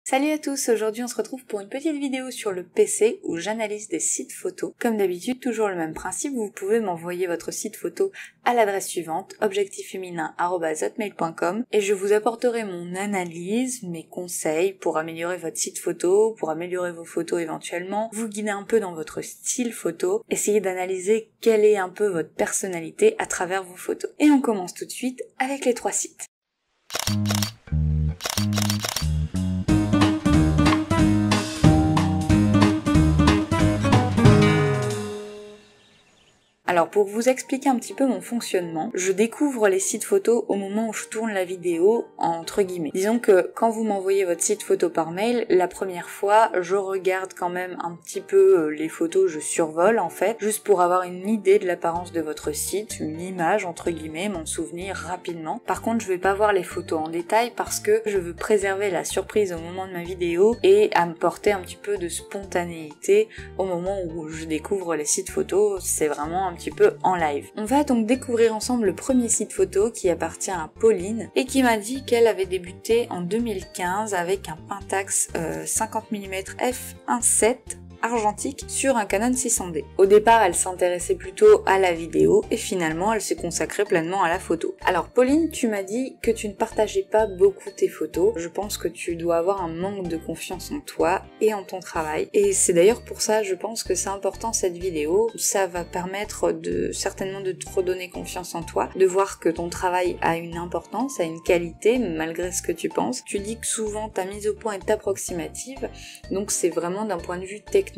Salut à tous, aujourd'hui on se retrouve pour une petite vidéo sur le PC où j'analyse des sites photos. Comme d'habitude, toujours le même principe, vous pouvez m'envoyer votre site photo à l'adresse suivante, objectifsféminin@hotmail.com, et je vous apporterai mon analyse, mes conseils pour améliorer votre site photo, pour améliorer vos photos éventuellement, vous guider un peu dans votre style photo, essayer d'analyser quelle est un peu votre personnalité à travers vos photos. Et on commence tout de suite avec les 3 sites. Alors pour vous expliquer un petit peu mon fonctionnement, je découvre les sites photos au moment où je tourne la vidéo, entre guillemets. Disons que quand vous m'envoyez votre site photo par mail, la première fois, je regarde quand même un petit peu les photos, je survole en fait, juste pour avoir une idée de l'apparence de votre site, une image entre guillemets, m'en souvenir rapidement. Par contre, je vais pas voir les photos en détail parce que je veux préserver la surprise au moment de ma vidéo et apporter un petit peu de spontanéité au moment où je découvre les sites photos, c'est vraiment un petit peu en live. On va donc découvrir ensemble le premier site photo qui appartient à Pauline et qui m'a dit qu'elle avait débuté en 2015 avec un Pentax 50 mm f1.7 argentique sur un Canon 600D. Au départ, elle s'intéressait plutôt à la vidéo et finalement, elle s'est consacrée pleinement à la photo. Alors Pauline, tu m'as dit que tu ne partageais pas beaucoup tes photos. Je pense que tu dois avoir un manque de confiance en toi et en ton travail. Et c'est d'ailleurs pour ça, je pense que c'est important cette vidéo. Ça va permettre certainement de te redonner confiance en toi, de voir que ton travail a une importance, a une qualité, malgré ce que tu penses. Tu dis que souvent ta mise au point est approximative, donc c'est vraiment d'un point de vue technique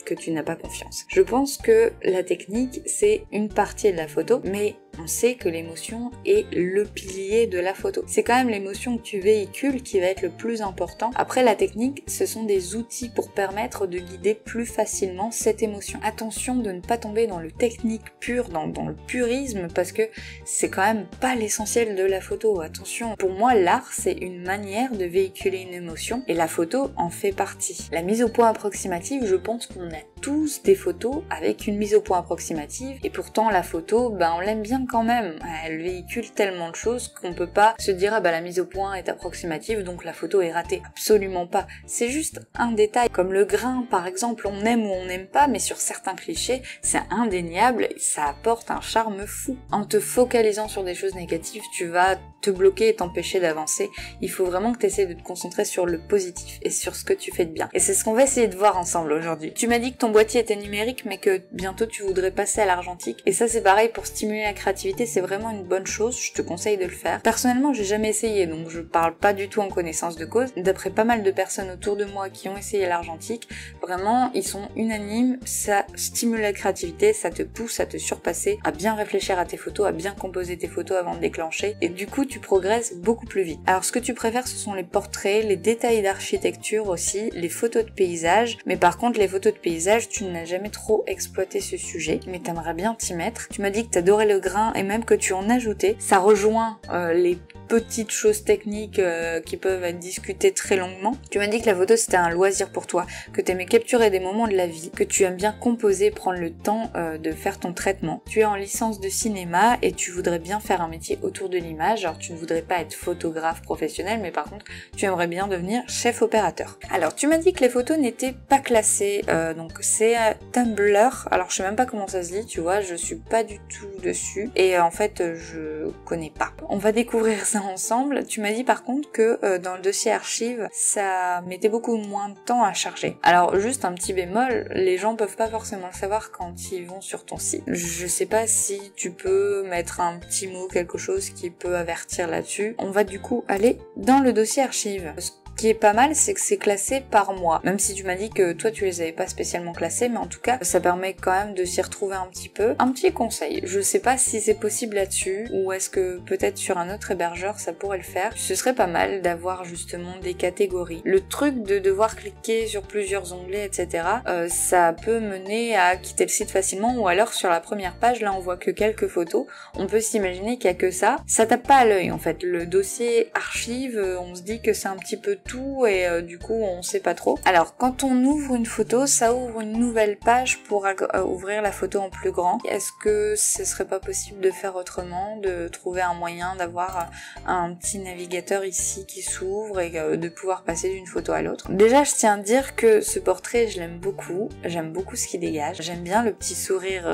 que tu n'as pas confiance. Je pense que la technique, c'est une partie de la photo, mais on sait que l'émotion est le pilier de la photo. C'est quand même l'émotion que tu véhicules qui va être le plus important. Après, la technique, ce sont des outils pour permettre de guider plus facilement cette émotion. Attention de ne pas tomber dans le technique pur, dans le purisme, parce que c'est quand même pas l'essentiel de la photo. Attention, pour moi, l'art, c'est une manière de véhiculer une émotion, et la photo en fait partie. La mise au point approximative, je pense qu'on a tous des photos avec une mise au point approximative, et pourtant la photo, on l'aime bien quand même. Elle véhicule tellement de choses qu'on peut pas se dire la mise au point est approximative donc la photo est ratée. Absolument pas. C'est juste un détail. Comme le grain par exemple, on aime ou on n'aime pas, mais sur certains clichés, c'est indéniable et ça apporte un charme fou. En te focalisant sur des choses négatives, tu vas te bloquer et t'empêcher d'avancer. Il faut vraiment que tu essaies de te concentrer sur le positif et sur ce que tu fais de bien. Et c'est ce qu'on va essayer de voir ensemble aujourd'hui. Tu m'as dit que ton boîtier était numérique mais que bientôt tu voudrais passer à l'argentique. Et ça c'est pareil pour stimuler la créativité, c'est vraiment une bonne chose, je te conseille de le faire. Personnellement, j'ai jamais essayé, donc je parle pas du tout en connaissance de cause. D'après pas mal de personnes autour de moi qui ont essayé l'argentique, vraiment, ils sont unanimes, ça stimule la créativité, ça te pousse à te surpasser, à bien réfléchir à tes photos, à bien composer tes photos avant de déclencher, et du coup, tu progresses beaucoup plus vite. Alors, ce que tu préfères, ce sont les portraits, les détails d'architecture aussi, les photos de paysage, mais par contre, les photos de paysage, tu n'as jamais trop exploité ce sujet, mais t'aimerais bien t'y mettre. Tu m'as dit que t'adorais le grain, et même que tu en ajoutais. Ça rejoint les petites choses techniques qui peuvent être discutées très longuement. Tu m'as dit que la photo c'était un loisir pour toi, que tu aimais capturer des moments de la vie, que tu aimes bien composer, prendre le temps de faire ton traitement. Tu es en licence de cinéma et tu voudrais bien faire un métier autour de l'image. Alors tu ne voudrais pas être photographe professionnel, mais par contre tu aimerais bien devenir chef opérateur. Alors tu m'as dit que les photos n'étaient pas classées, donc c'est Tumblr. Alors je sais même pas comment ça se lit, tu vois, je suis pas du tout dessus et en fait je connais pas. On va découvrir ça ensemble. Tu m'as dit par contre que dans le dossier archive, ça mettait beaucoup moins de temps à charger. Alors juste un petit bémol, les gens peuvent pas forcément le savoir quand ils vont sur ton site. Je sais pas si tu peux mettre un petit mot, quelque chose qui peut avertir là-dessus. On va du coup aller dans le dossier archive. Ce qui est pas mal, c'est que c'est classé par mois. Même si tu m'as dit que toi tu les avais pas spécialement classés, mais en tout cas ça permet quand même de s'y retrouver un petit peu. Un petit conseil, je sais pas si c'est possible là-dessus, ou est-ce que peut-être sur un autre hébergeur ça pourrait le faire. Ce serait pas mal d'avoir justement des catégories. Le truc de devoir cliquer sur plusieurs onglets, etc., ça peut mener à quitter le site facilement, ou alors sur la première page, là on voit que quelques photos, on peut s'imaginer qu'il y a que ça. Ça tape pas à l'œil en fait. Le dossier archive, on se dit que c'est un petit peu tout et du coup on sait pas trop. Alors quand on ouvre une photo, ça ouvre une nouvelle page pour ouvrir la photo en plus grand. Est-ce que ce serait pas possible de faire autrement, de trouver un moyen d'avoir un petit navigateur ici qui s'ouvre et de pouvoir passer d'une photo à l'autre? Déjà je tiens à dire que ce portrait je l'aime beaucoup, j'aime beaucoup ce qu'il dégage, j'aime bien le petit sourire,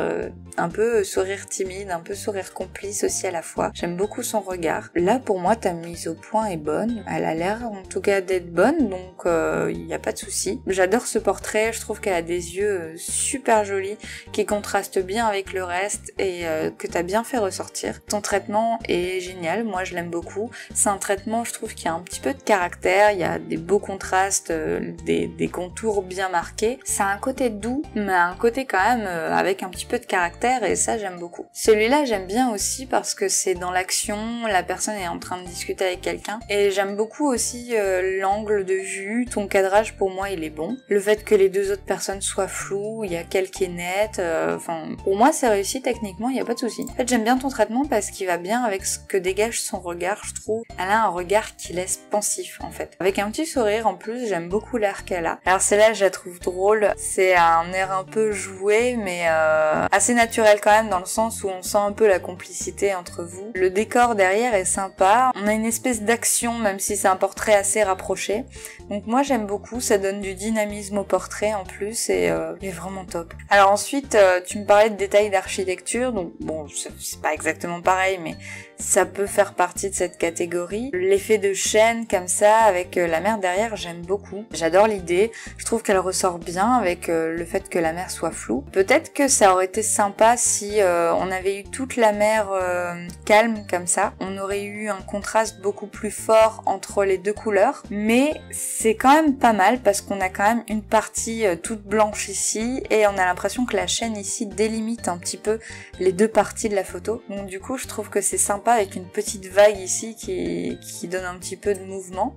un peu sourire timide, un peu sourire complice aussi à la fois, j'aime beaucoup son regard. Là pour moi ta mise au point est bonne, elle a l'air en tout cas d'être bonne, donc il n'y a pas de souci. J'adore ce portrait, je trouve qu'elle a des yeux super jolis qui contrastent bien avec le reste et que t'as bien fait ressortir. Ton traitement est génial, moi je l'aime beaucoup. C'est un traitement, je trouve, qui a un petit peu de caractère, il y a des beaux contrastes, des contours bien marqués. Ça a un côté doux, mais un côté quand même avec un petit peu de caractère et ça j'aime beaucoup. Celui-là j'aime bien aussi parce que c'est dans l'action, la personne est en train de discuter avec quelqu'un et j'aime beaucoup aussi l'angle de vue, ton cadrage pour moi il est bon. Le fait que les deux autres personnes soient floues, il y a qu'elle qui est nette, pour moi c'est réussi techniquement, il n'y a pas de souci. En fait j'aime bien ton traitement parce qu'il va bien avec ce que dégage son regard, je trouve. Elle a un regard qui laisse pensif en fait. Avec un petit sourire en plus, j'aime beaucoup l'air qu'elle a. Alors celle-là je la trouve drôle, c'est un air un peu joué mais assez naturel quand même dans le sens où on sent un peu la complicité entre vous. Le décor derrière est sympa, on a une espèce d'action même si c'est un portrait assez rapproché. Donc moi j'aime beaucoup, ça donne du dynamisme au portrait en plus et il est vraiment top. Alors ensuite tu me parlais de détails d'architecture, donc bon c'est pas exactement pareil mais ça peut faire partie de cette catégorie. L'effet de chaîne comme ça avec la mer derrière j'aime beaucoup. J'adore l'idée, je trouve qu'elle ressort bien avec le fait que la mer soit floue. Peut-être que ça aurait été sympa si on avait eu toute la mer calme comme ça. On aurait eu un contraste beaucoup plus fort entre les deux couleurs, mais c'est quand même pas mal parce qu'on a quand même une partie toute blanche ici et on a l'impression que la chaîne ici délimite un petit peu les deux parties de la photo. Donc du coup je trouve que c'est sympa avec une petite vague ici qui donne un petit peu de mouvement.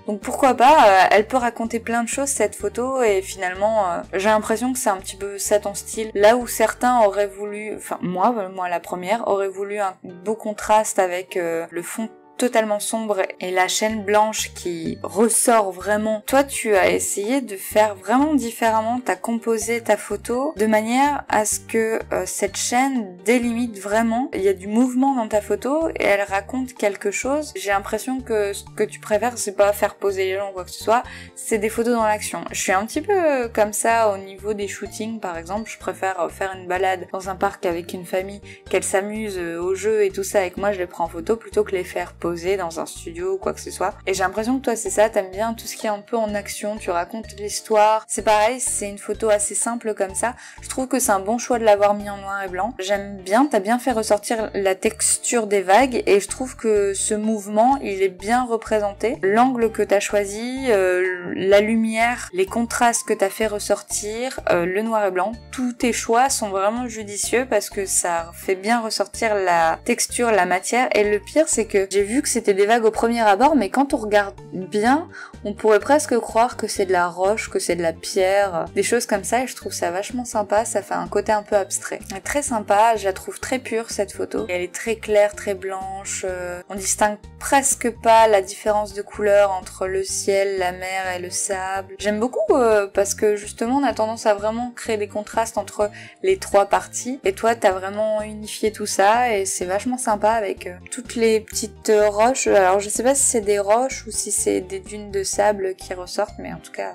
Donc pourquoi pas, elle peut raconter plein de choses cette photo et finalement j'ai l'impression que c'est un petit peu ça ton style. Là où certains auraient voulu, enfin moi la première, aurait voulu un beau contraste avec le fond totalement sombre et la chaîne blanche qui ressort vraiment. Toi tu as essayé de faire vraiment différemment, t'as composé ta photo de manière à ce que cette chaîne délimite vraiment. Il y a du mouvement dans ta photo et elle raconte quelque chose. J'ai l'impression que ce que tu préfères c'est pas faire poser les gens ou quoi que ce soit, c'est des photos dans l'action. Je suis un petit peu comme ça au niveau des shootings par exemple, je préfère faire une balade dans un parc avec une famille, qu'elle s'amuse au jeu et tout ça et que moi je les prends en photo plutôt que les faire poser dans un studio ou quoi que ce soit. Et j'ai l'impression que toi c'est ça, t'aimes bien tout ce qui est un peu en action, tu racontes l'histoire. C'est pareil, c'est une photo assez simple comme ça. Je trouve que c'est un bon choix de l'avoir mis en noir et blanc. J'aime bien, t'as bien fait ressortir la texture des vagues et je trouve que ce mouvement, il est bien représenté. L'angle que t'as choisi, la lumière, les contrastes que t'as fait ressortir, le noir et blanc, tous tes choix sont vraiment judicieux parce que ça fait bien ressortir la texture, la matière. Et le pire c'est que j'ai vu que c'était des vagues au premier abord, mais quand on regarde bien, on pourrait presque croire que c'est de la roche, que c'est de la pierre, des choses comme ça, et je trouve ça vachement sympa, ça fait un côté un peu abstrait. Elle est très sympa, je la trouve très pure cette photo, et elle est très claire, très blanche, on distingue presque pas la différence de couleur entre le ciel, la mer et le sable. J'aime beaucoup parce que justement on a tendance à vraiment créer des contrastes entre les trois parties, et toi t'as vraiment unifié tout ça, et c'est vachement sympa avec toutes les petites roches. Alors je sais pas si c'est des roches ou si c'est des dunes de sable qui ressortent, mais en tout cas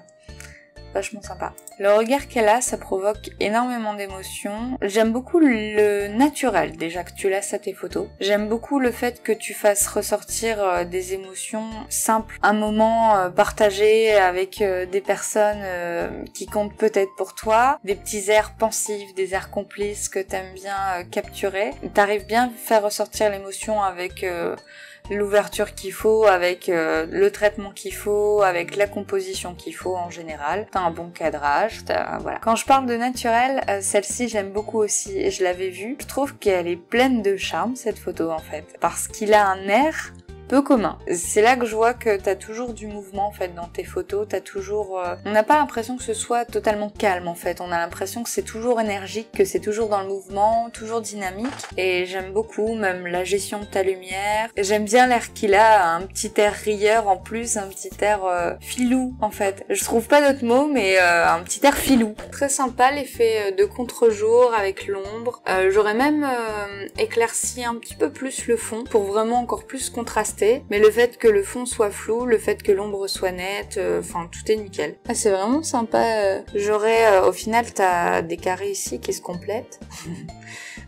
vachement sympa. Le regard qu'elle a, ça provoque énormément d'émotions. J'aime beaucoup le naturel déjà que tu laisses à tes photos. J'aime beaucoup le fait que tu fasses ressortir des émotions simples. Un moment partagé avec des personnes qui comptent peut-être pour toi. Des petits airs pensifs, des airs complices que t'aimes bien capturer. T'arrives bien à faire ressortir l'émotion avec l'ouverture qu'il faut, avec le traitement qu'il faut, avec la composition qu'il faut en général. T'as un bon cadrage, voilà. Quand je parle de naturel, celle-ci j'aime beaucoup aussi et je l'avais vue. Je trouve qu'elle est pleine de charme cette photo en fait, parce qu'il a un air peu commun. C'est là que je vois que t'as toujours du mouvement en fait dans tes photos, t'as toujours... On n'a pas l'impression que ce soit totalement calme en fait, on a l'impression que c'est toujours énergique, que c'est toujours dans le mouvement, toujours dynamique, et j'aime beaucoup même la gestion de ta lumière. J'aime bien l'air qu'il a, un petit air rieur en plus, un petit air filou en fait. Je trouve pas d'autres mots, mais un petit air filou. Très sympa l'effet de contre-jour avec l'ombre. J'aurais même éclairci un petit peu plus le fond pour vraiment encore plus contraster, mais le fait que le fond soit flou, le fait que l'ombre soit nette, enfin tout est nickel. Ah, c'est vraiment sympa. J'aurais, au final, t'as des carrés ici qui se complètent.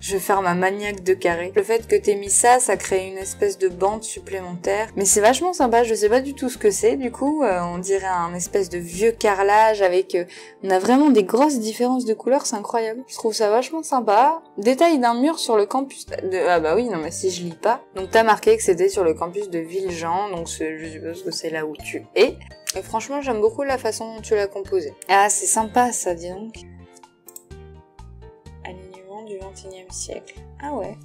Je vais faire ma maniaque de carrés. Le fait que t'aies mis ça, ça crée une espèce de bande supplémentaire. Mais c'est vachement sympa, je sais pas du tout ce que c'est, du coup, on dirait un espèce de vieux carrelage avec... on a vraiment des grosses différences de couleurs, c'est incroyable. Je trouve ça vachement sympa. Détail d'un mur sur le campus de... Ah bah oui, non mais si je lis pas. Donc t'as marqué que c'était sur le campus de Villejean, donc je suppose que c'est là où tu es. Et franchement, j'aime beaucoup la façon dont tu l'as composé. Ah, c'est sympa ça, dis donc. Alignement du XXIe siècle. Ah ouais.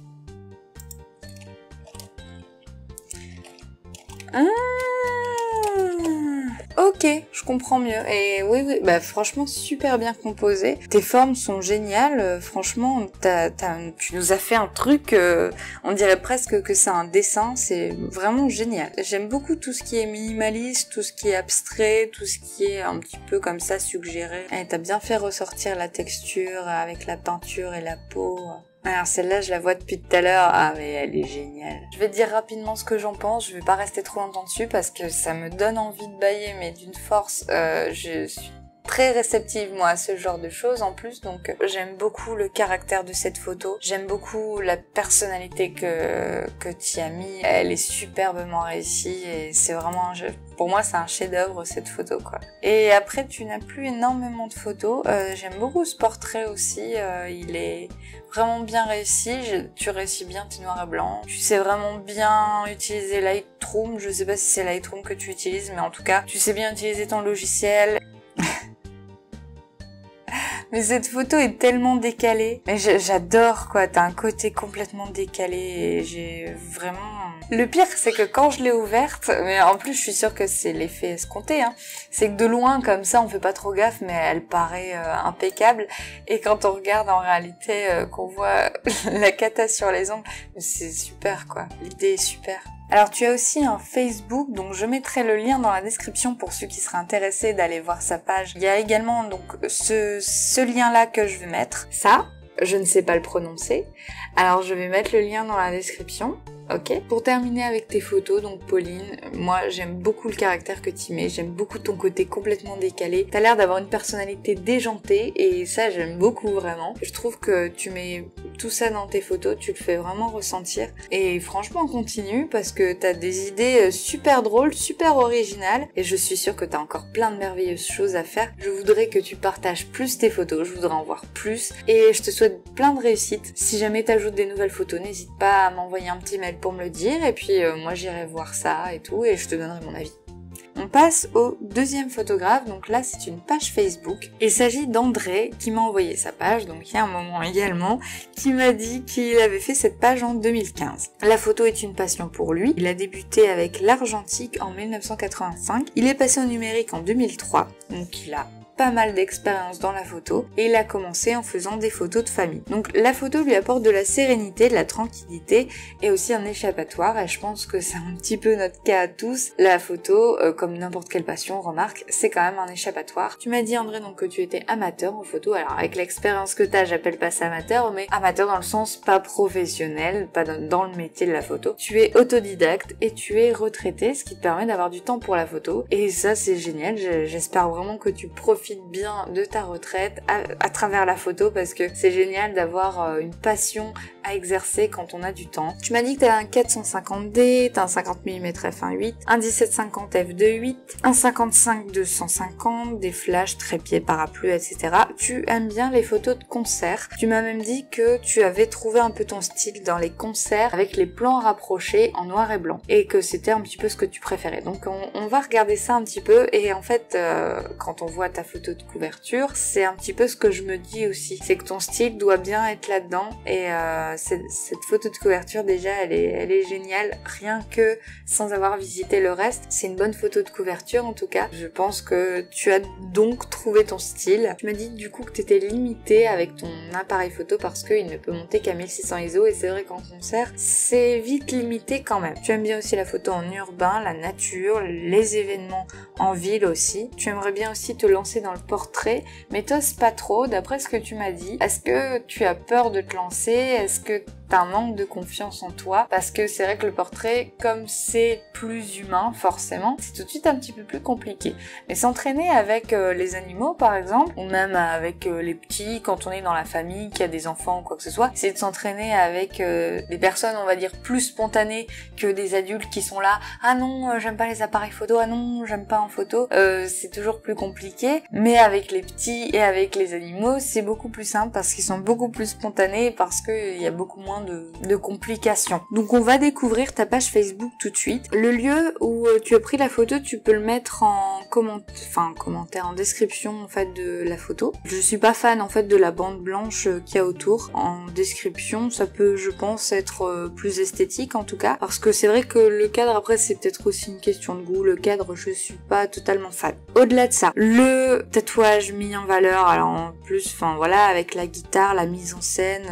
Ah, ok, je comprends mieux. Et oui, bah franchement super bien composé. Tes formes sont géniales. Franchement, tu nous as fait un truc. On dirait presque que c'est un dessin. C'est vraiment génial. J'aime beaucoup tout ce qui est minimaliste, tout ce qui est abstrait, tout ce qui est un petit peu comme ça suggéré. Et t'as bien fait ressortir la texture avec la peinture et la peau. Alors celle-là, je la vois depuis tout à l'heure. Ah mais elle est géniale. Je vais te dire rapidement ce que j'en pense. Je vais pas rester trop longtemps dessus parce que ça me donne envie de bâiller, mais d'une force. Je suis très réceptive moi à ce genre de choses en plus, donc j'aime beaucoup le caractère de cette photo. J'aime beaucoup la personnalité que tu as mis. Elle est superbement réussie et c'est vraiment pour moi c'est un chef-d'œuvre cette photo quoi. Et après tu n'as plus énormément de photos. J'aime beaucoup ce portrait aussi. Il est vraiment bien réussi. Tu réussis bien tes noirs et blancs. Tu sais vraiment bien utiliser Lightroom. Je sais pas si c'est Lightroom que tu utilises, mais en tout cas tu sais bien utiliser ton logiciel. Mais cette photo est tellement décalée. Mais j'adore quoi, t'as un côté complètement décalé et j'ai vraiment... Le pire c'est que quand je l'ai ouverte, mais en plus je suis sûre que c'est l'effet escompté, hein, c'est que de loin comme ça on fait pas trop gaffe mais elle paraît impeccable. Et quand on regarde en réalité qu'on voit la cata sur les ongles, c'est super quoi, l'idée est super. Alors tu as aussi un Facebook, donc je mettrai le lien dans la description pour ceux qui seraient intéressés d'aller voir sa page. Il y a également donc ce lien-là que je vais mettre. Ça, je ne sais pas le prononcer, alors je vais mettre le lien dans la description. Ok. Pour terminer avec tes photos, donc Pauline, moi j'aime beaucoup le caractère que tu mets, j'aime beaucoup ton côté complètement décalé. T'as l'air d'avoir une personnalité déjantée et ça j'aime beaucoup vraiment. Je trouve que tu mets tout ça dans tes photos, tu le fais vraiment ressentir. Et franchement continue parce que t'as des idées super drôles, super originales et je suis sûre que t'as encore plein de merveilleuses choses à faire. Je voudrais que tu partages plus tes photos, je voudrais en voir plus et je te souhaite plein de réussite. Si jamais t'ajoutes des nouvelles photos, n'hésite pas à m'envoyer un petit mail pour me le dire et puis moi j'irai voir ça et tout et je te donnerai mon avis. On passe au deuxième photographe, donc là c'est une page Facebook. Il s'agit d'André qui m'a envoyé sa page, donc il y a un moment également, qui m'a dit qu'il avait fait cette page en 2015. La photo est une passion pour lui, il a débuté avec l'argentique en 1985, il est passé au numérique en 2003, donc il a pas mal d'expérience dans la photo et il a commencé en faisant des photos de famille. Donc la photo lui apporte de la sérénité, de la tranquillité et aussi un échappatoire et je pense que c'est un petit peu notre cas à tous. La photo, comme n'importe quelle passion, remarque, c'est quand même un échappatoire. Tu m'as dit André donc que tu étais amateur en photo, alors avec l'expérience que t'as, j'appelle pas ça amateur, mais amateur dans le sens pas professionnel, pas dans le métier de la photo. Tu es autodidacte et tu es retraité, ce qui te permet d'avoir du temps pour la photo et ça c'est génial, j'espère vraiment que tu profites bien de ta retraite à travers la photo parce que c'est génial d'avoir une passion à exercer quand on a du temps. Tu m'as dit que t'as un 450D, t'as un 50 mm f1.8, un 1750 f2.8, un 55-250, des flashs, trépieds, parapluies, etc. Tu aimes bien les photos de concert. Tu m'as même dit que tu avais trouvé un peu ton style dans les concerts avec les plans rapprochés en noir et blanc et que c'était un petit peu ce que tu préférais. Donc on va regarder ça un petit peu et en fait quand on voit ta photo de couverture, c'est un petit peu ce que je me dis aussi. C'est que ton style doit bien être là-dedans et cette photo de couverture déjà elle est géniale, rien que sans avoir visité le reste. C'est une bonne photo de couverture en tout cas. Je pense que tu as donc trouvé ton style. Tu m'as dit du coup que tu étais limitée avec ton appareil photo parce qu'il ne peut monter qu'à 1600 ISO et c'est vrai qu'en concert c'est vite limité quand même. Tu aimes bien aussi la photo en urbain, la nature, les événements en ville aussi. Tu aimerais bien aussi te lancer dans le portrait mais t'oses pas trop d'après ce que tu m'as dit. Est-ce que tu as peur de te lancer? Est-ce que t'as un manque de confiance en toi? Parce que c'est vrai que le portrait, comme c'est plus humain, forcément, c'est tout de suite un petit peu plus compliqué. Mais s'entraîner avec les animaux, par exemple, ou même avec les petits, quand on est dans la famille, qui a des enfants ou quoi que ce soit, c'est de s'entraîner avec des personnes, on va dire, plus spontanées que des adultes qui sont là. Ah non, j'aime pas les appareils photo. Ah non, j'aime pas en photo. C'est toujours plus compliqué. Mais avec les petits et avec les animaux, c'est beaucoup plus simple parce qu'ils sont beaucoup plus spontanés, parce qu'il y a beaucoup moins de complications. Donc on va découvrir ta page Facebook tout de suite. Le lieu où tu as pris la photo, tu peux le mettre en commentaire, en description en fait de la photo. Je suis pas fan en fait de la bande blanche qu'il y a autour. En description, ça peut, je pense, être plus esthétique en tout cas, parce que c'est vrai que le cadre, après c'est peut-être aussi une question de goût. Le cadre, je suis pas totalement fan. Au-delà de ça, le tatouage mis en valeur, alors en plus, voilà, avec la guitare, la mise en scène,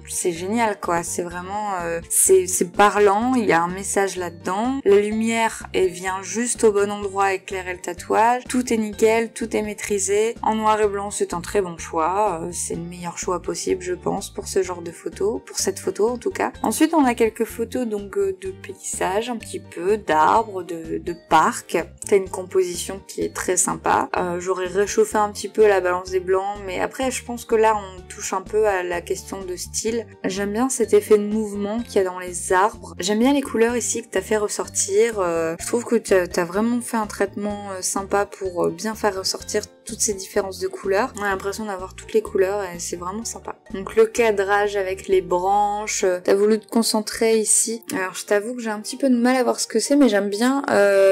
c'est génial quoi. C'est vraiment, c'est parlant. Il y a un message là-dedans. La lumière, elle vient juste au bon endroit éclairer le tatouage. Tout est nickel, tout est maîtrisé. En noir et blanc, c'est un très bon choix. C'est le meilleur choix possible, je pense, pour ce genre de photo, pour cette photo en tout cas. Ensuite, on a quelques photos donc de paysage, un petit peu d'arbres, de parcs. T'as une composition qui est très sympa. J'aurais réchauffé un petit peu la balance des blancs, mais après, je pense que là, on touche un peu à la question de style. J'aime bien cet effet de mouvement qu'il y a dans les arbres. J'aime bien les couleurs ici que t'as fait ressortir. Je trouve que t'as vraiment fait un traitement sympa pour bien faire ressortir toutes ces différences de couleurs. On a l'impression d'avoir toutes les couleurs et c'est vraiment sympa. Donc le cadrage avec les branches, t'as voulu te concentrer ici. Alors je t'avoue que j'ai un petit peu de mal à voir ce que c'est, mais j'aime bien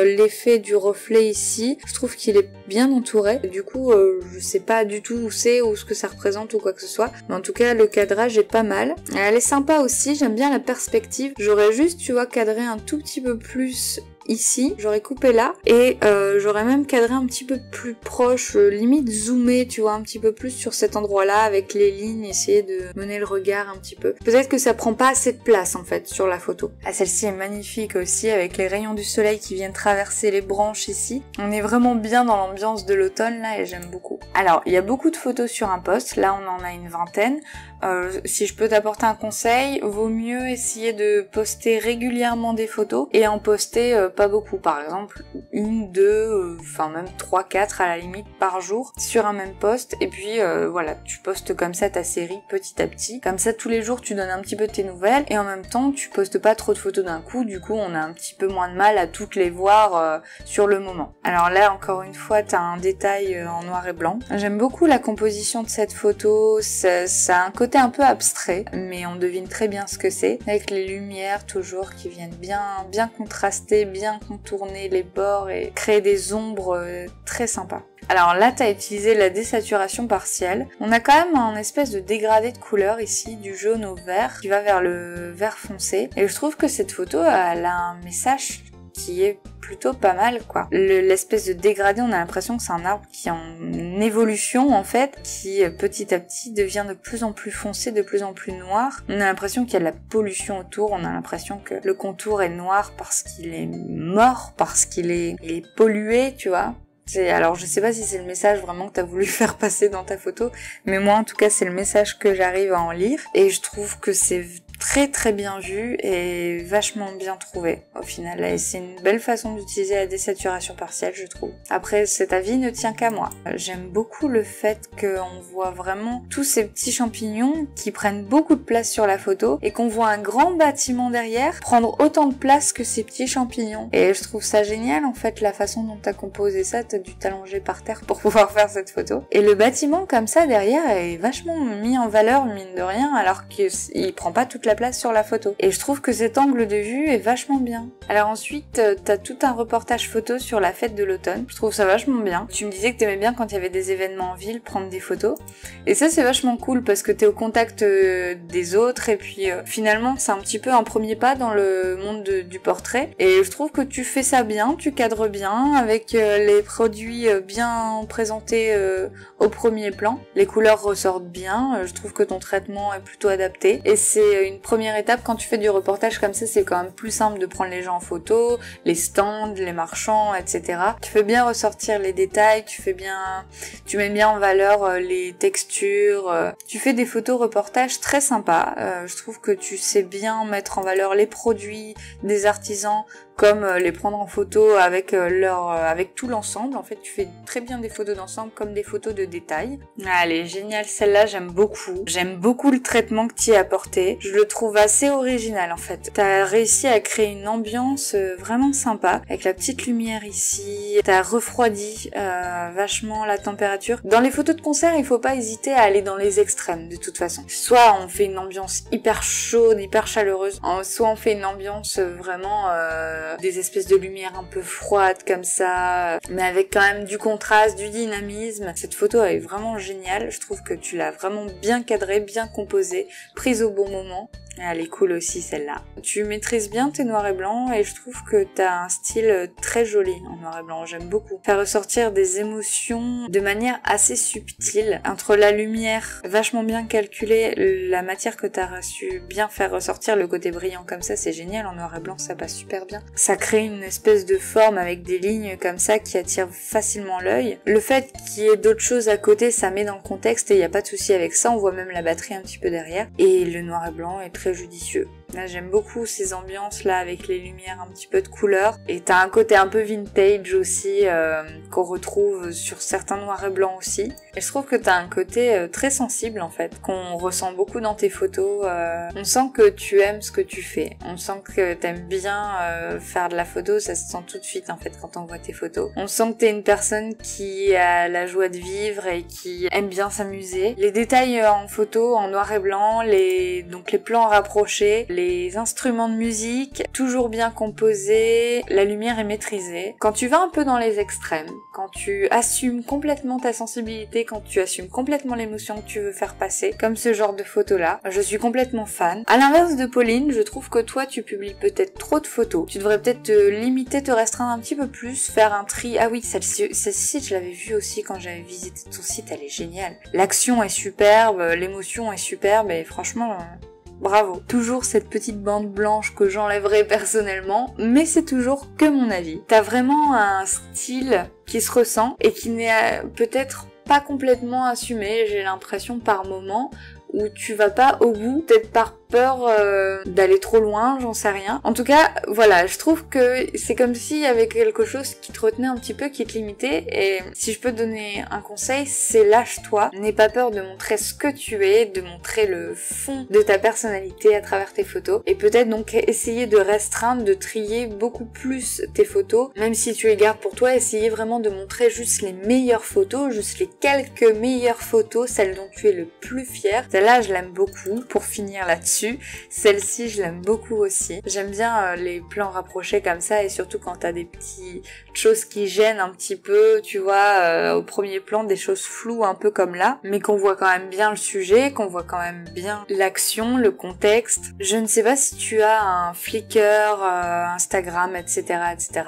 l'effet du reflet ici. Je trouve qu'il est bien entouré. Du coup, je sais pas du tout où c'est ou ce que ça représente ou quoi que ce soit. Mais en tout cas, le cadrage est pas mal. Elle est sympa aussi, j'aime bien la perspective. J'aurais juste, tu vois, cadré un tout petit peu plus ici, j'aurais coupé là et j'aurais même cadré un petit peu plus proche, limite zoomé, tu vois, un petit peu plus sur cet endroit-là avec les lignes, essayer de mener le regard un petit peu. Peut-être que ça prend pas assez de place en fait sur la photo. Ah, celle-ci est magnifique aussi avec les rayons du soleil qui viennent traverser les branches ici. On est vraiment bien dans l'ambiance de l'automne là et j'aime beaucoup. Alors, il y a beaucoup de photos sur un post, là on en a une vingtaine. Si je peux t'apporter un conseil, vaut mieux essayer de poster régulièrement des photos et en poster pas beaucoup, par exemple 1, 2, même 3, 4 à la limite par jour sur un même post et puis voilà, tu postes comme ça ta série petit à petit, comme ça tous les jours tu donnes un petit peu tes nouvelles et en même temps tu postes pas trop de photos d'un coup, du coup on a un petit peu moins de mal à toutes les voir sur le moment. Alors là encore une fois t'as un détail en noir et blanc. J'aime beaucoup la composition de cette photo, ça a un côté un peu abstrait, mais on devine très bien ce que c'est, avec les lumières toujours qui viennent bien contraster, bien contourner les bords et créer des ombres très sympas. Alors là, t'as utilisé la désaturation partielle. On a quand même un espèce de dégradé de couleur ici, du jaune au vert, qui va vers le vert foncé. Et je trouve que cette photo, elle a un message qui est plutôt pas mal quoi. L'espèce de dégradé, on a l'impression que c'est un arbre qui est en évolution en fait, qui petit à petit devient de plus en plus foncé, de plus en plus noir. On a l'impression qu'il y a de la pollution autour, on a l'impression que le contour est noir parce qu'il est mort, parce qu'il est pollué, tu vois. Alors je sais pas si c'est le message vraiment que t'as voulu faire passer dans ta photo, mais moi en tout cas c'est le message que j'arrive à en lire et je trouve que c'est très très bien vu et vachement bien trouvé au final. Et c'est une belle façon d'utiliser la désaturation partielle, je trouve. Après, cet avis ne tient qu'à moi. J'aime beaucoup le fait qu'on voit vraiment tous ces petits champignons qui prennent beaucoup de place sur la photo et qu'on voit un grand bâtiment derrière prendre autant de place que ces petits champignons. Et je trouve ça génial en fait, la façon dont t'as composé ça. T'as dû t'allonger par terre pour pouvoir faire cette photo. Et le bâtiment comme ça derrière est vachement mis en valeur, mine de rien, alors qu'il prend pas toute toute la place sur la photo. Et je trouve que cet angle de vue est vachement bien. Alors ensuite, t'as tout un reportage photo sur la fête de l'automne. Je trouve ça vachement bien. Tu me disais que t'aimais bien quand il y avait des événements en ville, prendre des photos. Et ça, c'est vachement cool parce que t'es au contact des autres et puis finalement, c'est un petit peu un premier pas dans le monde du portrait. Et je trouve que tu fais ça bien, tu cadres bien avec les produits bien présentés au premier plan. Les couleurs ressortent bien. Je trouve que ton traitement est plutôt adapté. Et c'est une première étape quand tu fais du reportage comme ça, c'est quand même plus simple de prendre les gens en photo, les stands, les marchands, etc. Tu fais bien ressortir les détails, tu mets bien en valeur les textures. Tu fais des photos reportages très sympas. Je trouve que tu sais bien mettre en valeur les produits des artisans, comme les prendre en photo avec avec tout l'ensemble. En fait, tu fais très bien des photos d'ensemble comme des photos de détail. Allez, génial, celle-là, j'aime beaucoup. J'aime beaucoup le traitement que tu y as apporté. Je le trouve assez original, en fait. T'as réussi à créer une ambiance vraiment sympa, avec la petite lumière ici. T'as refroidi vachement la température. Dans les photos de concert, il faut pas hésiter à aller dans les extrêmes, de toute façon. Soit on fait une ambiance hyper chaude, hyper chaleureuse, soit on fait une ambiance vraiment des espèces de lumière un peu froides comme ça, mais avec quand même du contraste, du dynamisme. Cette photo est vraiment géniale. Je trouve que tu l'as vraiment bien cadrée, bien composée, prise au bon moment. Elle est cool aussi celle-là. Tu maîtrises bien tes noirs et blancs et je trouve que t'as un style très joli en noir et blanc, j'aime beaucoup. Faire ressortir des émotions de manière assez subtile, entre la lumière vachement bien calculée, la matière que t'as su bien faire ressortir, le côté brillant comme ça, c'est génial, en noir et blanc ça passe super bien. Ça crée une espèce de forme avec des lignes comme ça qui attirent facilement l'œil. Le fait qu'il y ait d'autres choses à côté, ça met dans le contexte et il n'y a pas de souci avec ça, on voit même la batterie un petit peu derrière. Et le noir et blanc est très judicieux. Là, j'aime beaucoup ces ambiances là avec les lumières, un petit peu de couleur. Et t'as un côté un peu vintage aussi qu'on retrouve sur certains noirs et blancs aussi. Et je trouve que t'as un côté très sensible en fait, qu'on ressent beaucoup dans tes photos. On sent que tu aimes ce que tu fais. On sent que t'aimes bien faire de la photo, ça se sent tout de suite en fait quand on voit tes photos. On sent que t'es une personne qui a la joie de vivre et qui aime bien s'amuser. Les détails en photo, en noir et blanc, donc les plans rapprochés, les instruments de musique, toujours bien composés, la lumière est maîtrisée. Quand tu vas un peu dans les extrêmes, quand tu assumes complètement ta sensibilité, quand tu assumes complètement l'émotion que tu veux faire passer, comme ce genre de photos-là, je suis complètement fan. À l'inverse de Pauline, je trouve que toi, tu publies peut-être trop de photos. Tu devrais peut-être te limiter, te restreindre un petit peu plus, faire un tri. Ah oui, celle-ci, je l'avais vue aussi quand j'avais visité ton site, elle est géniale. L'action est superbe, l'émotion est superbe et franchement... bravo. Toujours cette petite bande blanche que j'enlèverai personnellement, mais c'est toujours que mon avis. T'as vraiment un style qui se ressent et qui n'est peut-être pas complètement assumé, j'ai l'impression par moment, où tu vas pas au bout, peut-être par peur d'aller trop loin, j'en sais rien. En tout cas, voilà, je trouve que c'est comme s'il y avait quelque chose qui te retenait un petit peu, qui te limitait, et si je peux te donner un conseil, c'est lâche-toi, n'aie pas peur de montrer ce que tu es, de montrer le fond de ta personnalité à travers tes photos, et peut-être donc essayer de restreindre, de trier beaucoup plus tes photos, même si tu les gardes pour toi, essayer vraiment de montrer juste les meilleures photos, juste les quelques meilleures photos, celles dont tu es le plus fier. Celle-là, je l'aime beaucoup, pour finir là-dessus. Celle-ci, je l'aime beaucoup aussi. J'aime bien les plans rapprochés comme ça et surtout quand t'as des petites choses qui gênent un petit peu, tu vois, au premier plan, des choses floues un peu comme là, mais qu'on voit quand même bien le sujet, qu'on voit quand même bien l'action, le contexte. Je ne sais pas si tu as un Flickr, Instagram, etc., etc.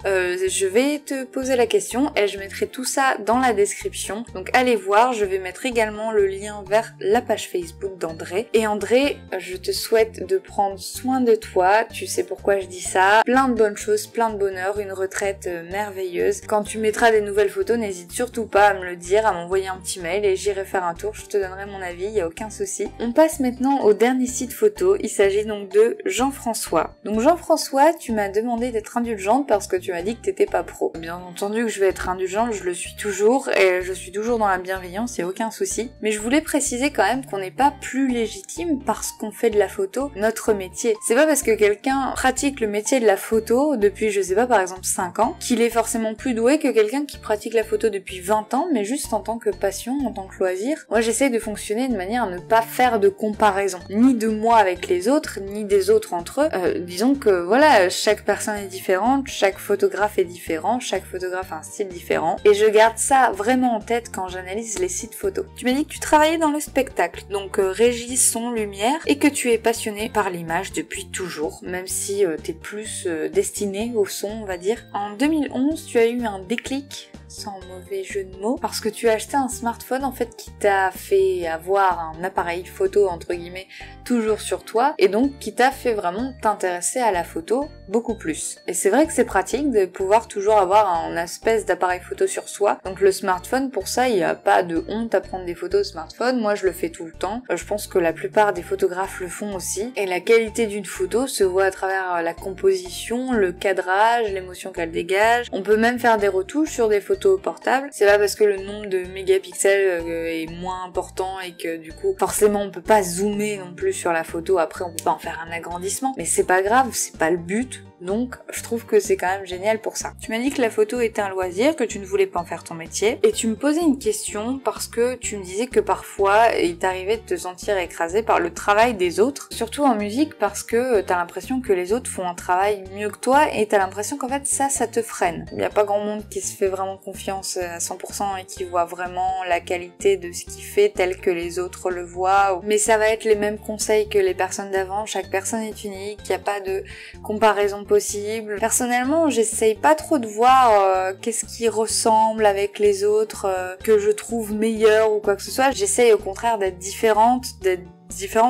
Je vais te poser la question et je mettrai tout ça dans la description. Donc allez voir, je vais mettre également le lien vers la page Facebook d'André. Et André, je te souhaite de prendre soin de toi, tu sais pourquoi je dis ça. Plein de bonnes choses, plein de bonheur, une retraite merveilleuse. Quand tu mettras des nouvelles photos, n'hésite surtout pas à me le dire, à m'envoyer un petit mail et j'irai faire un tour, je te donnerai mon avis, y a aucun souci. On passe maintenant au dernier site photo, il s'agit donc de Jean-François. Donc Jean-François, tu m'as demandé d'être indulgente parce que tu m'as dit que t'étais pas pro. Bien entendu que je vais être indulgente, je le suis toujours, et je suis toujours dans la bienveillance, y a aucun souci. Mais je voulais préciser quand même qu'on n'est pas plus légitime parce qu'on fait de la photo notre métier. C'est pas parce que quelqu'un pratique le métier de la photo depuis, je sais pas, par exemple 5 ans, qu'il est forcément plus doué que quelqu'un qui pratique la photo depuis 20 ans, mais juste en tant que passion, en tant que loisir. Moi j'essaie de fonctionner de manière à ne pas faire de comparaison, ni de moi avec les autres, ni des autres entre eux. Disons que voilà, chaque personne est différente, chaque photographe est différent, chaque photographe a un style différent, et je garde ça vraiment en tête quand j'analyse les sites photos. Tu m'as dit que tu travaillais dans le spectacle, donc régie, son, lumière, et que tu es passionné par l'image depuis toujours, même si t'es plus destiné au son, on va dire. En 2011, tu as eu un déclic, sans mauvais jeu de mots, parce que tu as acheté un smartphone en fait qui t'a fait avoir un appareil photo entre guillemets toujours sur toi, et donc qui t'a fait vraiment t'intéresser à la photo beaucoup plus. Et c'est vrai que c'est pratique de pouvoir toujours avoir un espèce d'appareil photo sur soi, donc le smartphone, pour ça il n'y a pas de honte à prendre des photos au smartphone. Moi je le fais tout le temps, je pense que la plupart des photographes le font aussi, et la qualité d'une photo se voit à travers la composition, le cadrage, l'émotion qu'elle dégage. On peut même faire des retouches sur des photos portable. C'est pas parce que le nombre de mégapixels est moins important et que du coup forcément on peut pas zoomer non plus sur la photo, après on peut pas en faire un agrandissement, mais c'est pas grave, c'est pas le but. Donc je trouve que c'est quand même génial pour ça. Tu m'as dit que la photo était un loisir, que tu ne voulais pas en faire ton métier, et tu me posais une question parce que tu me disais que parfois il t'arrivait de te sentir écrasé par le travail des autres, surtout en musique, parce que t'as l'impression que les autres font un travail mieux que toi et t'as l'impression qu'en fait ça te freine. Il n'y a pas grand monde qui se fait vraiment confiance à 100% et qui voit vraiment la qualité de ce qu'il fait tel que les autres le voient, mais ça va être les mêmes conseils que les personnes d'avant, chaque personne est unique, il n'y a pas de comparaison possible. Personnellement, j'essaye pas trop de voir qu'est-ce qui ressemble avec les autres, que je trouve meilleur ou quoi que ce soit. J'essaye au contraire d'être différente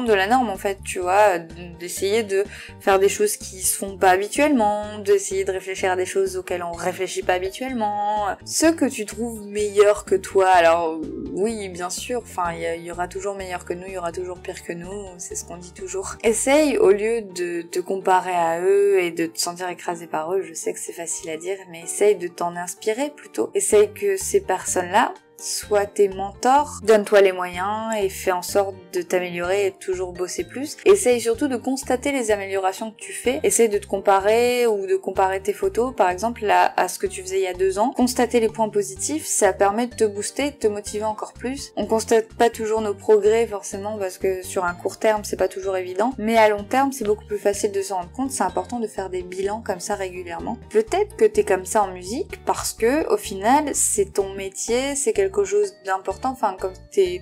de la norme en fait, tu vois, d'essayer de faire des choses qui se font pas habituellement, d'essayer de réfléchir à des choses auxquelles on réfléchit pas habituellement, ce que tu trouves meilleur que toi. Alors oui, bien sûr, enfin il y aura toujours meilleur que nous, il y aura toujours pire que nous, c'est ce qu'on dit toujours. Essaye, au lieu de te comparer à eux et de te sentir écrasé par eux, je sais que c'est facile à dire, mais essaye de t'en inspirer plutôt. Essaye que ces personnes-là sois tes mentors, donne-toi les moyens et fais en sorte de t'améliorer et de toujours bosser plus. Essaye surtout de constater les améliorations que tu fais, essaye de te comparer ou de comparer tes photos par exemple à ce que tu faisais il y a 2 ans. Constater les points positifs, ça permet de te booster, de te motiver encore plus. On constate pas toujours nos progrès forcément parce que sur un court terme c'est pas toujours évident, mais à long terme c'est beaucoup plus facile de s'en rendre compte. C'est important de faire des bilans comme ça régulièrement. Peut-être que t'es comme ça en musique parce que au final c'est ton métier, c'est quelque chose d'important, enfin comme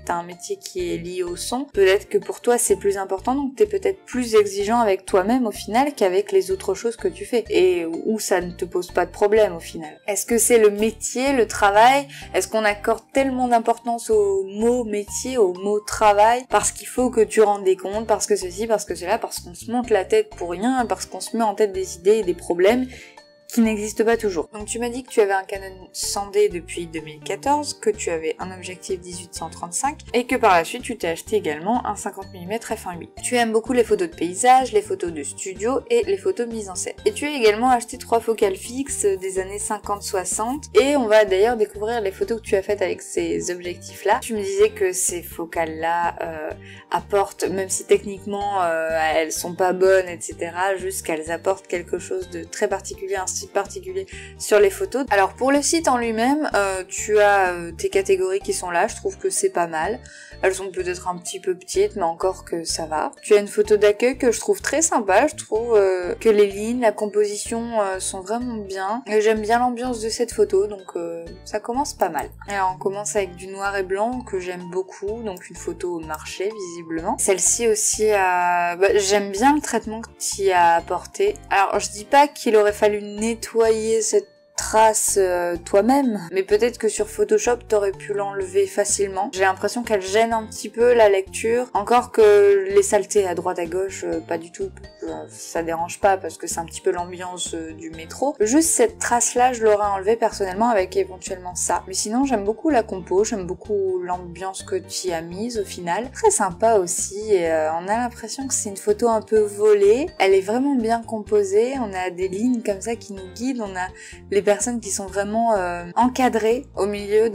t'as un métier qui est lié au son, peut-être que pour toi c'est plus important, donc t'es peut-être plus exigeant avec toi-même au final qu'avec les autres choses que tu fais, et où ça ne te pose pas de problème au final. Est-ce que c'est le métier, le travail? Est-ce qu'on accorde tellement d'importance au mot métier, au mot travail, parce qu'il faut que tu rendes des comptes, parce que ceci, parce que cela, parce qu'on se monte la tête pour rien, parce qu'on se met en tête des idées et des problèmes qui n'existe pas toujours. Donc tu m'as dit que tu avais un Canon 100D depuis 2014, que tu avais un objectif 18-135 et que par la suite tu t'es acheté également un 50 mm f1.8. Tu aimes beaucoup les photos de paysage, les photos de studio et les photos de mise en scène. Et tu as également acheté 3 focales fixes des années 50-60 et on va d'ailleurs découvrir les photos que tu as faites avec ces objectifs-là. Tu me disais que ces focales-là apportent, même si techniquement elles sont pas bonnes, etc., juste qu'elles apportent quelque chose de très particulier, un style particulier sur les photos. Alors pour le site en lui-même, tu as tes catégories qui sont là, je trouve que c'est pas mal. Elles sont peut-être un petit peu petites, mais encore que ça va. Tu as une photo d'accueil que je trouve très sympa, je trouve que les lignes, la composition sont vraiment bien. Et j'aime bien l'ambiance de cette photo, donc ça commence pas mal. Alors on commence avec du noir et blanc que j'aime beaucoup, donc une photo au marché visiblement. Celle-ci aussi, j'aime bien le traitement que tu y as apporté. Alors je dis pas qu'il aurait fallu nettoyer cette trace toi-même, mais peut-être que sur Photoshop t'aurais pu l'enlever facilement. J'ai l'impression qu'elle gêne un petit peu la lecture, encore que les saletés à droite à gauche, pas du tout, ça dérange pas parce que c'est un petit peu l'ambiance du métro. Juste cette trace là je l'aurais enlevée personnellement avec éventuellement ça. Mais sinon j'aime beaucoup la compo, j'aime beaucoup l'ambiance que tu y as mise au final. Très sympa aussi, et on a l'impression que c'est une photo un peu volée, elle est vraiment bien composée, on a des lignes comme ça qui nous guident, on a les personnes qui sont vraiment encadrées au milieu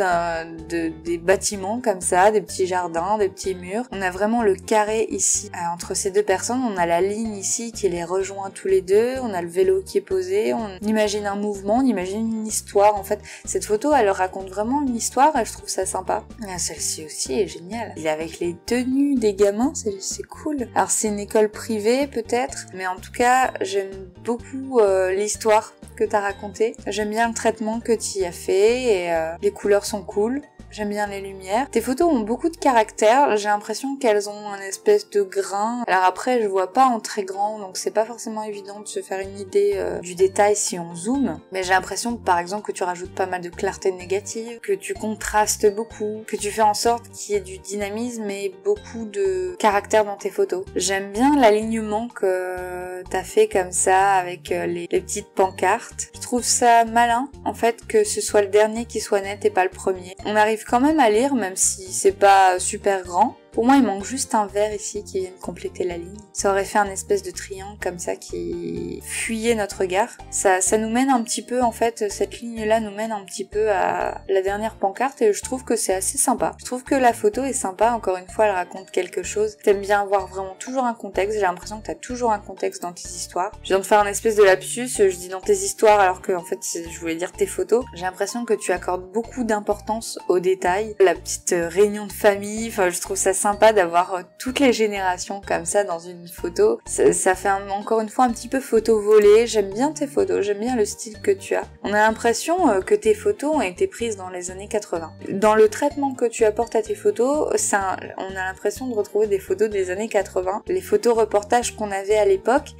des bâtiments comme ça, des petits jardins, des petits murs. On a vraiment le carré ici entre ces deux personnes, on a la ligne ici qui les rejoint tous les deux, on a le vélo qui est posé, on imagine un mouvement, on imagine une histoire. En fait, cette photo elle raconte vraiment une histoire et je trouve ça sympa. Celle-ci aussi est géniale. Il est avec les tenues des gamins, c'est cool. Alors c'est une école privée peut-être, mais en tout cas j'aime beaucoup l'histoire que t'as racontée. J'aime bien le traitement que tu y as fait et les couleurs sont cool. J'aime bien les lumières. Tes photos ont beaucoup de caractère, j'ai l'impression qu'elles ont un espèce de grain. Alors après, je vois pas en très grand, donc c'est pas forcément évident de se faire une idée du détail si on zoome. Mais j'ai l'impression, par exemple, que tu rajoutes pas mal de clarté négative, que tu contrastes beaucoup, que tu fais en sorte qu'il y ait du dynamisme et beaucoup de caractère dans tes photos. J'aime bien l'alignement que t'as fait comme ça avec les petites pancartes. Je trouve ça malin, en fait, que ce soit le dernier qui soit net et pas le premier. On arrive quand même à lire, même si c'est pas super grand. Pour moi, il manque juste un vert ici qui vient compléter la ligne. Ça aurait fait un espèce de triangle comme ça qui fuyait notre regard. Ça nous mène un petit peu, en fait, cette ligne-là nous mène un petit peu à la dernière pancarte et je trouve que c'est assez sympa. Je trouve que la photo est sympa, encore une fois, elle raconte quelque chose. T'aimes bien avoir vraiment toujours un contexte, j'ai l'impression que t'as toujours un contexte dans tes histoires. Je viens de faire un espèce de lapsus, je dis dans tes histoires alors que, en fait, je voulais dire tes photos. J'ai l'impression que tu accordes beaucoup d'importance aux détails. La petite réunion de famille, enfin, je trouve ça sympa d'avoir toutes les générations comme ça dans une photo. Ça fait encore une fois un petit peu photo volée. J'aime bien tes photos, j'aime bien le style que tu as. On a l'impression que tes photos ont été prises dans les années 80. Dans le traitement que tu apportes à tes photos, on a l'impression de retrouver des photos des années 80, les photos reportages qu'on avait à l'époque,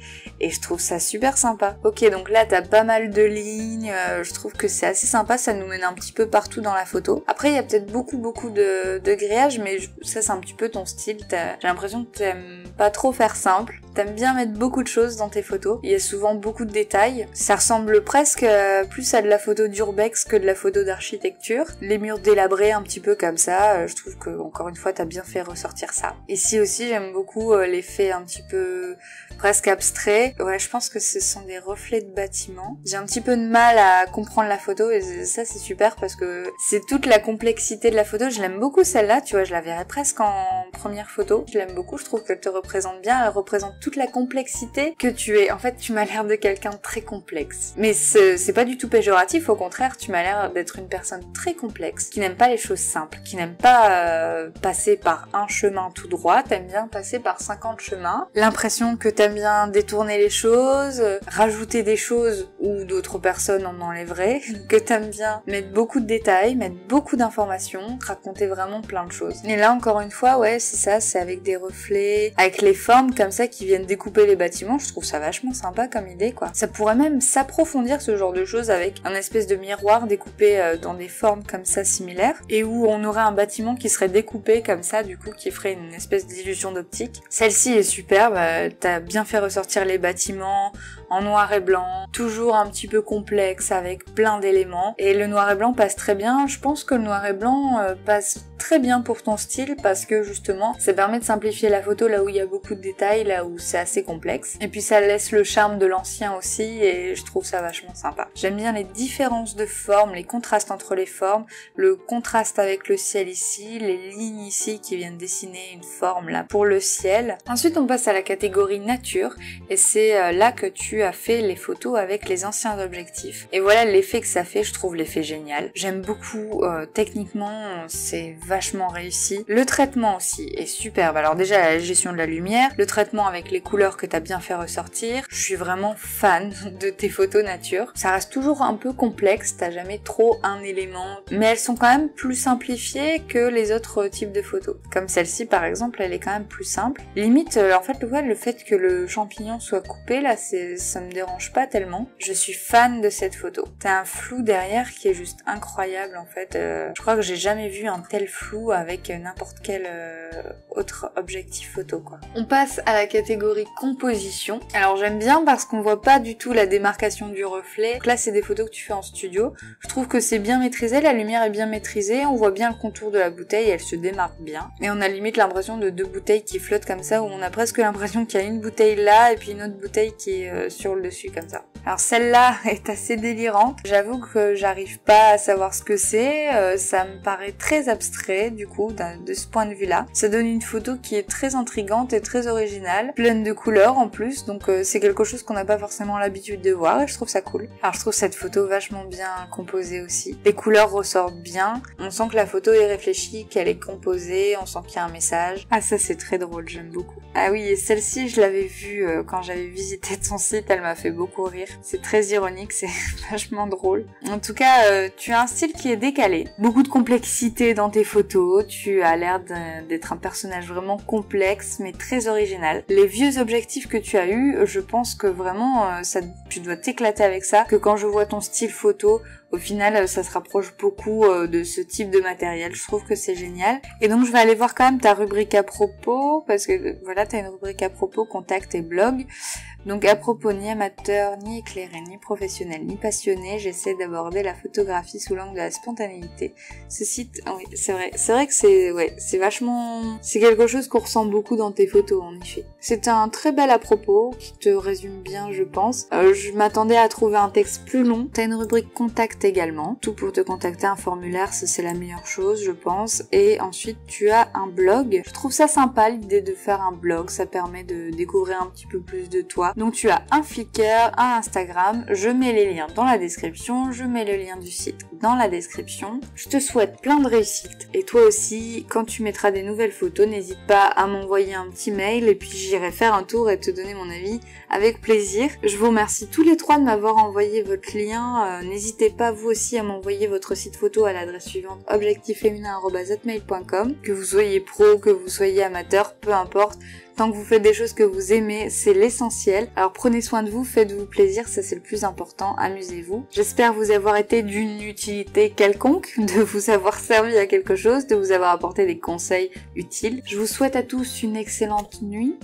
et je trouve ça super sympa. Ok, donc là t'as pas mal de lignes, je trouve que c'est assez sympa, ça nous mène un petit peu partout dans la photo. Après il y a peut-être beaucoup de grillage, mais ça c'est un petit peu ton style. J'ai l'impression que t'aimes pas trop faire simple. T'aimes bien mettre beaucoup de choses dans tes photos. Il y a souvent beaucoup de détails. Ça ressemble presque plus à de la photo d'urbex que de la photo d'architecture. Les murs délabrés un petit peu comme ça. Je trouve que, encore une fois, t'as bien fait ressortir ça. Ici aussi, j'aime beaucoup l'effet un petit peu presque abstrait. Ouais, je pense que ce sont des reflets de bâtiments. J'ai un petit peu de mal à comprendre la photo et ça c'est super parce que c'est toute la complexité de la photo. Je l'aime beaucoup celle-là, tu vois, je la verrais presque en première photo. Je l'aime beaucoup, je trouve qu'elle te représente bien, elle représente toute la complexité que tu es. En fait, tu m'as l'air de quelqu'un de très complexe. Mais c'est pas du tout péjoratif, au contraire, tu m'as l'air d'être une personne très complexe, qui n'aime pas les choses simples, qui n'aime pas passer par un chemin tout droit, t'aimes bien passer par 50 chemins. L'impression que t'aimes bien détourner les choses, rajouter des choses où d'autres personnes en enlèveraient, que t'aimes bien mettre beaucoup de détails, mettre beaucoup d'informations, raconter vraiment plein de choses. Et là, encore une fois, ouais, c'est ça, c'est avec des reflets, avec les formes comme ça qui viennent découper les bâtiments, je trouve ça vachement sympa comme idée, quoi. Ça pourrait même s'approfondir ce genre de choses avec un espèce de miroir découpé dans des formes comme ça similaires, et où on aurait un bâtiment qui serait découpé comme ça, du coup, qui ferait une espèce d'illusion d'optique. Celle-ci est superbe, t'as bien fait ressortir les bâtiments en noir et blanc, toujours un petit peu complexe avec plein d'éléments, et le noir et blanc passe très bien. Je pense que le noir et blanc passe très bien pour ton style parce que justement ça permet de simplifier la photo là où il y a beaucoup de détails, là où c'est assez complexe, et puis ça laisse le charme de l'ancien aussi et je trouve ça vachement sympa. J'aime bien les différences de formes, les contrastes entre les formes, le contraste avec le ciel ici, les lignes ici qui viennent dessiner une forme là pour le ciel. Ensuite on passe à la catégorie nature et c'est là que tu as fait les photos avec les anciens objectifs, et voilà l'effet que ça fait. Je trouve l'effet génial, j'aime beaucoup, techniquement c'est vachement réussi. Le traitement aussi est superbe. Alors déjà la gestion de la lumière, le traitement avec les couleurs que t'as bien fait ressortir. Je suis vraiment fan de tes photos nature. Ça reste toujours un peu complexe, t'as jamais trop un élément, mais elles sont quand même plus simplifiées que les autres types de photos. Comme celle-ci par exemple, elle est quand même plus simple. Limite, en fait, le fait que le champignon soit coupé là, ça me dérange pas tellement. Je suis fan de cette photo. T'as un flou derrière qui est juste incroyable en fait. Je crois que j'ai jamais vu un tel flou avec n'importe quel autre objectif photo quoi. On passe à la catégorie composition. Alors j'aime bien parce qu'on voit pas du tout la démarcation du reflet. Donc là c'est des photos que tu fais en studio. Je trouve que c'est bien maîtrisé, la lumière est bien maîtrisée, on voit bien le contour de la bouteille, elle se démarque bien. Et on a limite l'impression de deux bouteilles qui flottent comme ça, où on a presque l'impression qu'il y a une bouteille là et puis une autre bouteille qui est sur le dessus comme ça. Alors celle-là est assez délirante. J'avoue que j'arrive pas à savoir ce que c'est. Ça me paraît très abstrait du coup de ce point de vue-là. Ça donne une photo qui est très intrigante et très originale, pleine de couleurs en plus. Donc c'est quelque chose qu'on n'a pas forcément l'habitude de voir et je trouve ça cool. Alors je trouve cette photo vachement bien composée aussi. Les couleurs ressortent bien. On sent que la photo est réfléchie, qu'elle est composée. On sent qu'il y a un message. Ah ça c'est très drôle, j'aime beaucoup. Ah oui, et celle-ci je l'avais vue quand j'avais visité ton site. Elle m'a fait beaucoup rire. C'est très ironique, c'est vachement drôle. En tout cas, tu as un style qui est décalé. Beaucoup de complexité dans tes photos. Tu as l'air d'être un personnage vraiment complexe, mais très original. Les vieux objectifs que tu as eus, je pense que vraiment, tu dois t'éclater avec ça. Que quand je vois ton style photo, au final, ça se rapproche beaucoup de ce type de matériel. Je trouve que c'est génial. Et donc, je vais aller voir quand même ta rubrique à propos, parce que voilà, t'as une rubrique à propos, contact et blog. Donc à propos, ni amateur, ni éclairé, ni professionnel, ni passionné, j'essaie d'aborder la photographie sous l'angle de la spontanéité. Ce site, oui, c'est vrai que c'est vachement, c'est quelque chose qu'on ressent beaucoup dans tes photos, en effet. C'est un très bel à propos, qui te résume bien, je pense. Je m'attendais à trouver un texte plus long. T'as une rubrique contact également. Tout pour te contacter, un formulaire, ça c'est la meilleure chose, je pense. Et ensuite, tu as un blog. Je trouve ça sympa, l'idée de faire un blog, ça permet de découvrir un petit peu plus de toi. Donc tu as un Flickr, un Instagram, je mets les liens dans la description, je mets le lien du site dans la description. Je te souhaite plein de réussite. Et toi aussi, quand tu mettras des nouvelles photos, n'hésite pas à m'envoyer un petit mail et puis j'irai faire un tour et te donner mon avis avec plaisir. Je vous remercie tous les trois de m'avoir envoyé votre lien. N'hésitez pas vous aussi à m'envoyer votre site photo à l'adresse suivante objectifsféminin@hotmail.com. Que vous soyez pro, que vous soyez amateur, peu importe. Tant que vous faites des choses que vous aimez, c'est l'essentiel. Alors prenez soin de vous, faites-vous plaisir, ça c'est le plus important, amusez-vous. J'espère vous avoir été d'une utilité quelconque, de vous avoir servi à quelque chose, de vous avoir apporté des conseils utiles. Je vous souhaite à tous une excellente nuit.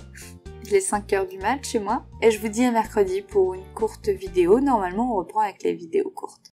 Il est 5h du mat chez moi. Et je vous dis à mercredi pour une courte vidéo. Normalement on reprend avec les vidéos courtes.